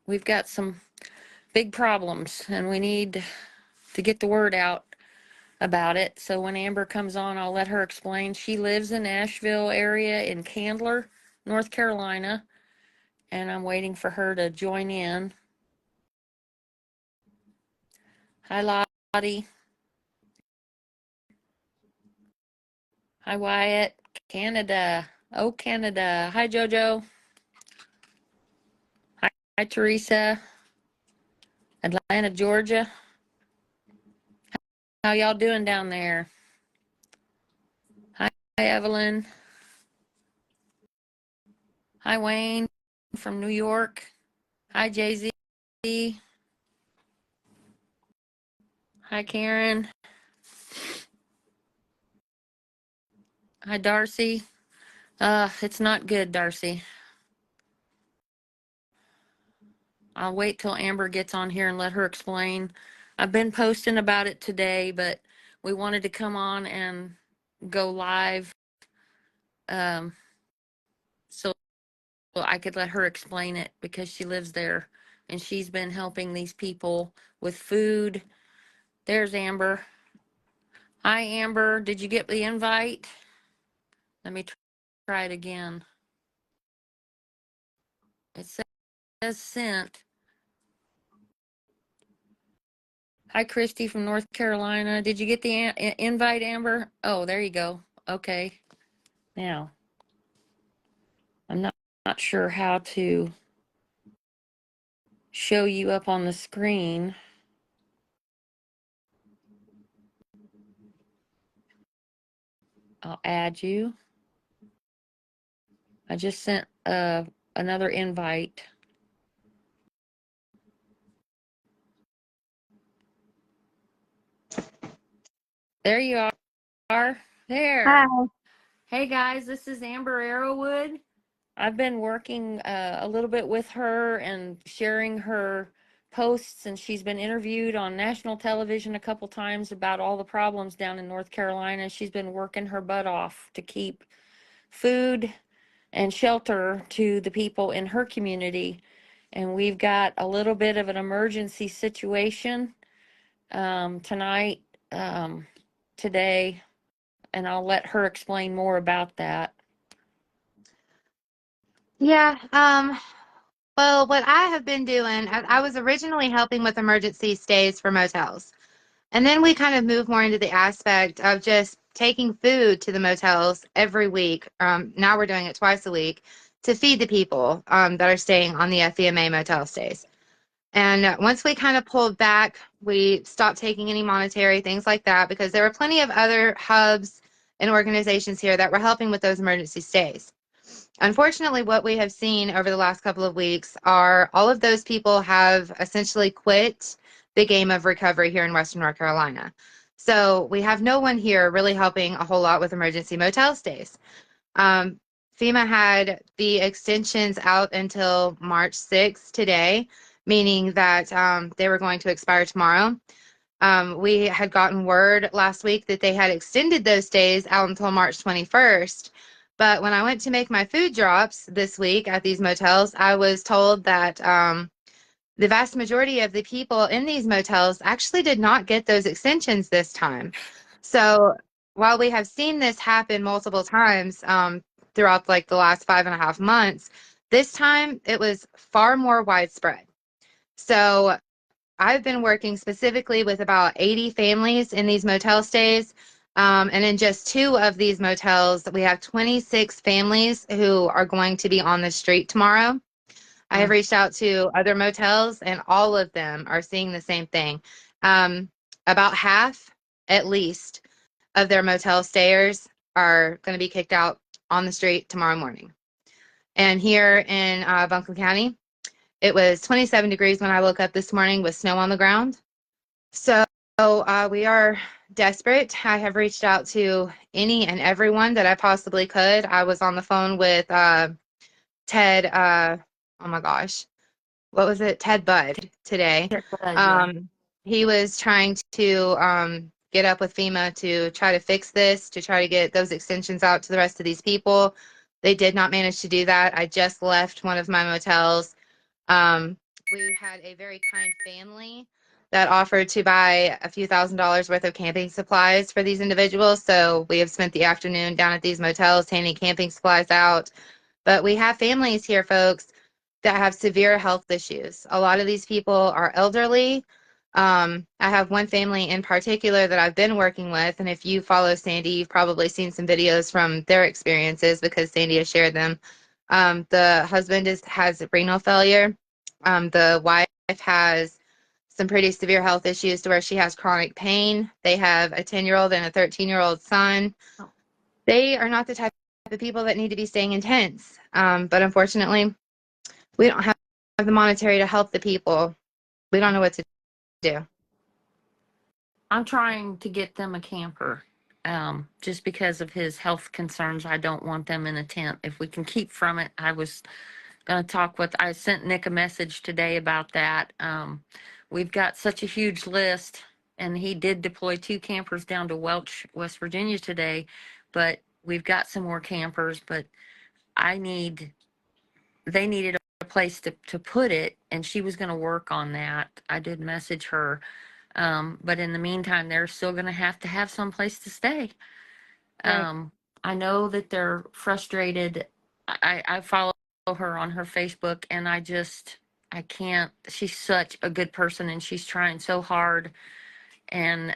we've got some big problems and we need to get the word out about it. So when Amber comes on, I'll let her explain. She lives in Asheville area in Candler, North Carolina, and I'm waiting for her to join in. Hi, Lottie. Hi, Wyatt. Canada. Oh, Canada. Hi, Jojo. Hi, Teresa. Atlanta, Georgia. How y'all doing down there? Hi, Evelyn. Hi, Wayne from New York. Hi, Jay-Z. Hi, Karen. Hi, Darcy. It's not good, Darcy. I'll wait till Amber gets on here and let her explain. I've been posting about it today, but we wanted to come on and go live so I could let her explain it because she lives there and she's been helping these people with food. There's Amber. Hi, Amber. Did you get the invite? Let me try it again. It says sent. Hi, Christy from North Carolina. Did you get the invite, Amber? Oh, there you go. Okay. Now, I'm not sure how to show you up on the screen. I'll add you. I just sent another invite. There you are. There. Hi. Hey guys, this is Amber Arrowwood. I've been working a little bit with her and sharing her posts, and she's been interviewed on national television a couple times about all the problems down in North Carolina. She's been working her butt off to keep food and shelter to the people in her community. And we've got a little bit of an emergency situation tonight, today, and I'll let her explain more about that. Yeah, well, what I have been doing, I was originally helping with emergency stays for motels. And then we kind of moved more into the aspect of just taking food to the motels every week. Now we're doing it twice a week to feed the people that are staying on the FEMA motel stays. And once we kind of pulled back, we stopped taking any monetary things like that because there were plenty of other hubs and organizations here that were helping with those emergency stays. Unfortunately, what we have seen over the last couple of weeks are all of those people have essentially quit the game of recovery here in Western North Carolina. So we have no one here really helping a whole lot with emergency motel stays. FEMA had the extensions out until March 6th today, meaning that they were going to expire tomorrow. We had gotten word last week that they had extended those days out until March 21st. But when I went to make my food drops this week at these motels, I was told that the vast majority of the people in these motels actually did not get those extensions this time. So while we have seen this happen multiple times throughout like the last 5.5 months, this time it was far more widespread. So I've been working specifically with about 80 families in these motel stays. And in just 2 of these motels, we have 26 families who are going to be on the street tomorrow. I have reached out to other motels, and all of them are seeing the same thing. About half, at least, of their motel stayers are going to be kicked out on the street tomorrow morning. And here in Buncombe County, it was 27 degrees when I woke up this morning with snow on the ground. So we are desperate. I have reached out to any and everyone that I possibly could. I was on the phone with Ted, oh my gosh, what was it? Ted Budd today. He was trying to get up with FEMA to try to fix this, to try to get those extensions out to the rest of these people. They did not manage to do that. I just left one of my motels we had a very kind family that offered to buy a few $1,000s worth of camping supplies for these individuals. So we have spent the afternoon down at these motels handing camping supplies out. But we have families here, folks, that have severe health issues. A lot of these people are elderly. I have one family in particular that I've been working with, and if you follow Sandy, you've probably seen some videos from their experiences because Sandy has shared them. The husband has renal failure. The wife has some pretty severe health issues to where she has chronic pain. They have a 10-year-old and a 13-year-old son. Oh, They are not the type of people that need to be staying in tents. But unfortunately, we don't have the monetary to help the people. We don't know what to do. I'm trying to get them a camper. Just because of his health concerns, I don't want them in a tent. If we can keep from it, I was going to talk with, I sent Nick a message today about that. We've got such a huge list, and he did deploy 2 campers down to Welch, West Virginia today, but we've got some more campers, but I need, they needed a place to put it, and she was going to work on that. I did message her. But in the meantime, they're still going to have some place to stay. Right. Um, I know that they're frustrated. I follow her on her Facebook, and I can't. She's such a good person, and she's trying so hard. And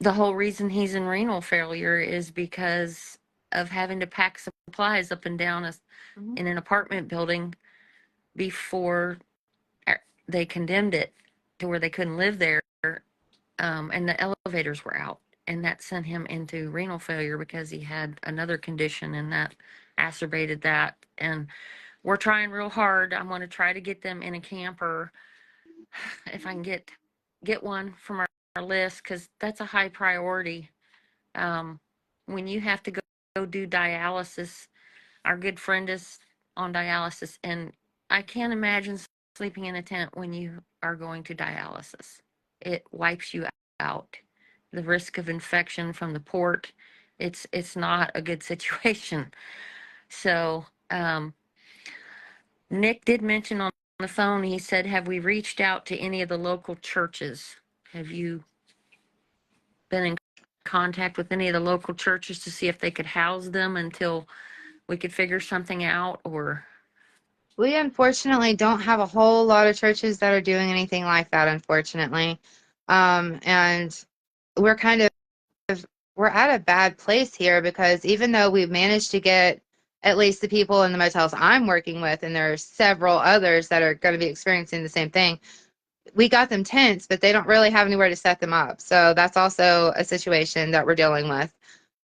the whole reason he's in renal failure is because of having to pack supplies up and down in an apartment building before they condemned it to where they couldn't live there. And the elevators were out, and that sent him into renal failure because he had another condition, and that acerbated that. And we're trying real hard. I'm going to try to get them in a camper if I can get one from our list, because that's a high priority. Um, when you have to go do dialysis, our good friend is on dialysis, and I can't imagine sleeping in a tent when you are going to dialysis. It wipes you out. The risk of infection from the port, it's not a good situation. So, Nick did mention on the phone, he said, have we reached out to any of the local churches? Have you been in contact with any of the local churches to see if they could house them until we could figure something out? Or We unfortunately don't have a whole lot of churches that are doing anything like that, unfortunately. And we're kind of we're at a bad place here because even though we've managed to get at least the people in the motels I'm working with, and there are several others that are going to be experiencing the same thing, we got them tents, but they don't really have anywhere to set them up. So that's also a situation that we're dealing with.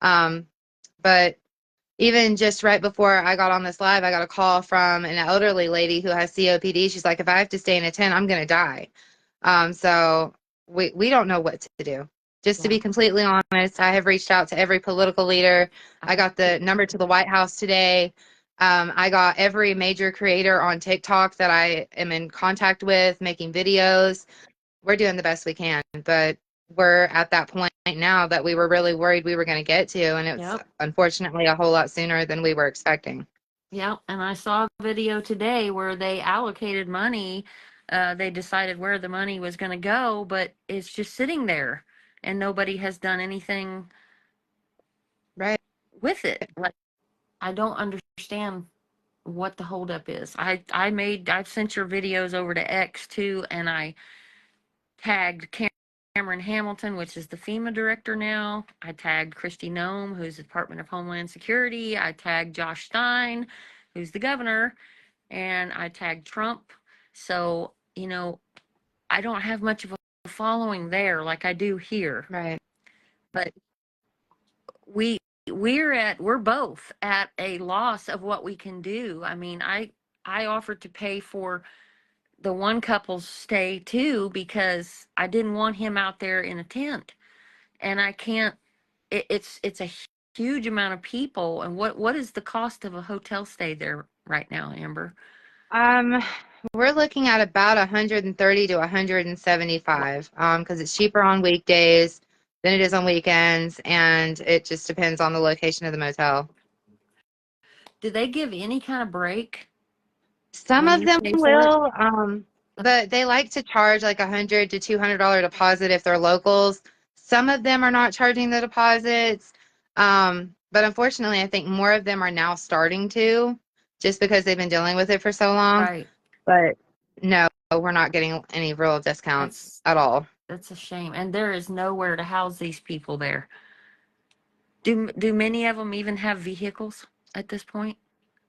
But even just right before I got on this live, I got a call from an elderly lady who has COPD. She's like, if I have to stay in a tent, I'm going to die. So we don't know what to do. Just to yeah, be completely honest, I have reached out to every political leader. I got the number to the White House today. I got every major creator on TikTok that I am in contact with, making videos. We're doing the best we can, but we're at that point now that we were really worried we were going to get to, and it's yep. unfortunately a whole lot sooner than we were expecting. Yeah, and I saw a video today where they allocated money. They decided where the money was going to go, but it's just sitting there, and nobody has done anything Right. with it. Like, I don't understand what the holdup is. I've sent your videos over to X too, and I tagged Cameron Hamilton, which is the FEMA director now. I tagged Christy Nome, who's the Department of Homeland Security. I tagged Josh Stein, who's the governor, and I tagged Trump. So, I don't have much of a following there like I do here. Right. But we we're both at a loss of what we can do. I mean, I offered to pay for the one couple's stay too because I didn't want him out there in a tent. And I can't it's a huge amount of people. And what is the cost of a hotel stay there right now, Amber? Um, we're looking at about 130 to 175, because it's cheaper on weekdays than it is on weekends, and it just depends on the location of the motel. Do they give any kind of break? Some when of you them pay for it? will, but they like to charge like $100 to $200 deposit if they're locals. Some of them are not charging the deposits, but unfortunately, I think more of them are now starting to, just because they've been dealing with it for so long. Right. But no, we're not getting any real discounts That's at all. that's a shame. And there is nowhere to house these people there. Do many of them even have vehicles at this point?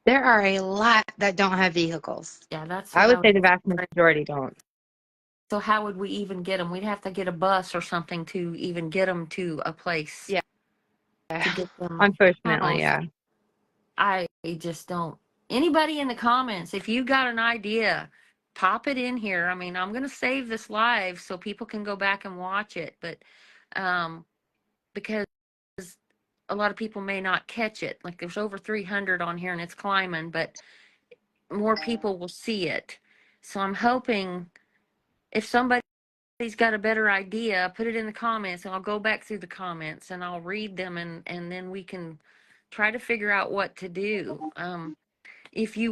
There are a lot that don't have vehicles. Yeah, that's I what I would was say the just vast afraid. majority don't. So how would we even get them? We'd have to get a bus or something to even get them to a place Yeah, to get them unfortunately, housed. yeah. I just don't. Anybody in the comments, if you got an idea, pop it in here. I mean, I'm going to save this live so people can go back and watch it, but um, because a lot of people may not catch it. Like there's over 300 on here and it's climbing, but more people will see it. So I'm hoping if somebody's got a better idea, put it in the comments and I'll go back through the comments and I'll read them and then we can try to figure out what to do. If you